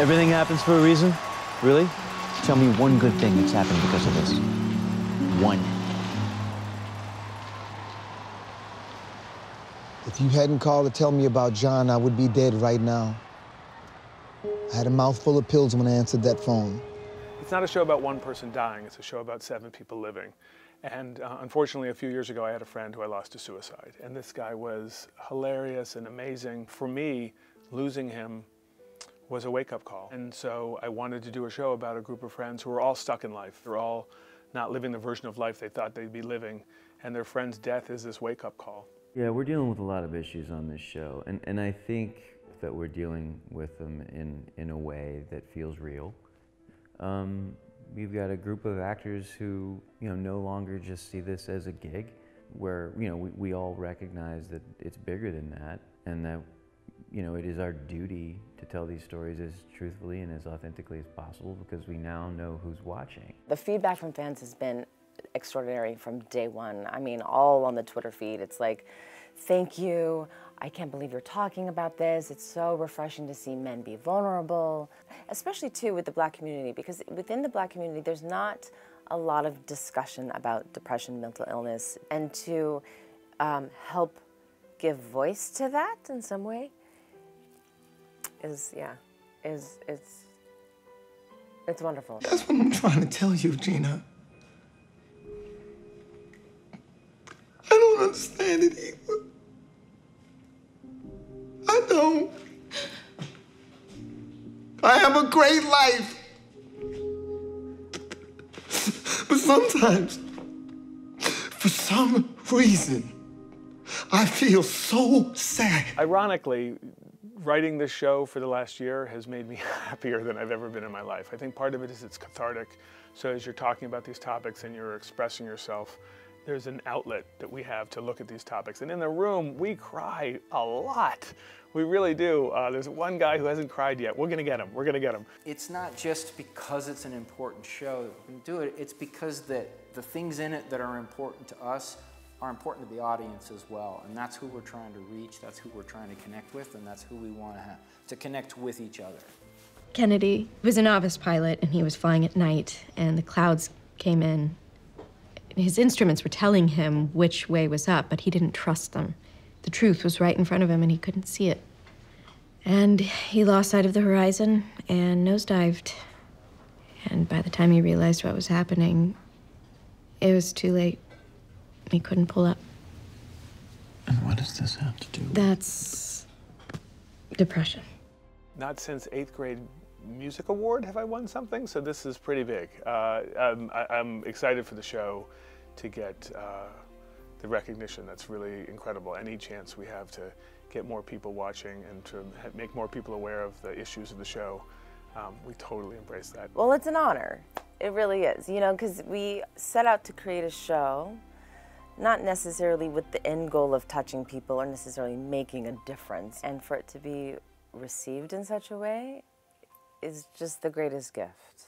Everything happens for a reason? Really? Tell me one good thing that's happened because of this. One. If you hadn't called to tell me about John, I would be dead right now. I had a mouthful of pills when I answered that phone. It's not a show about one person dying, it's a show about 7 people living. And unfortunately, a few years ago, I had a friend who I lost to suicide. And this guy was hilarious and amazing. For me, losing him was a wake-up call. And so I wanted to do a show about a group of friends who were all stuck in life. They're all not living the version of life they thought they'd be living. And their friend's death is this wake-up call. Yeah, we're dealing with a lot of issues on this show. And I think that we're dealing with them in a way that feels real. We've got a group of actors who, no longer just see this as a gig, where, we all recognize that it's bigger than that, and that, it is our duty to tell these stories as truthfully and as authentically as possible, because we now know who's watching. The feedback from fans has been extraordinary from day one. I mean, all on the Twitter feed. It's like, thank you. I can't believe you're talking about this. It's so refreshing to see men be vulnerable, especially too with the Black community, because within the Black community, there's not a lot of discussion about depression, mental illness, and to help give voice to that in some way it's wonderful. That's what I'm trying to tell you, Gina. I don't understand it either. I don't. I have a great life. But sometimes, for some reason, I feel so sad. Ironically, writing this show for the last year has made me happier than I've ever been in my life. I think part of it is it's cathartic. So as you're talking about these topics and you're expressing yourself, there's an outlet that we have to look at these topics. And in the room, we cry a lot. We really do. There's one guy who hasn't cried yet. We're gonna get him, we're gonna get him. It's not just because it's an important show that we can do it, it's because that the things in it that are important to us are important to the audience as well. And that's who we're trying to reach, that's who we're trying to connect with, and that's who we want to connect with each other. Kennedy was a novice pilot, and he was flying at night, and the clouds came in. His instruments were telling him which way was up, but he didn't trust them. The truth was right in front of him, and he couldn't see it. And he lost sight of the horizon and nosedived. And by the time he realized what was happening, it was too late. He couldn't pull up. And what does this have to do with? That's depression. Not since 8th grade music award have I won something, so this is pretty big. I'm excited for the show to get the recognition. That's really incredible. Any chance we have to get more people watching and to make more people aware of the issues of the show, we totally embrace that. Well, it's an honor. It really is, because we set out to create a show, not necessarily with the end goal of touching people or necessarily making a difference. And for it to be received in such a way is just the greatest gift.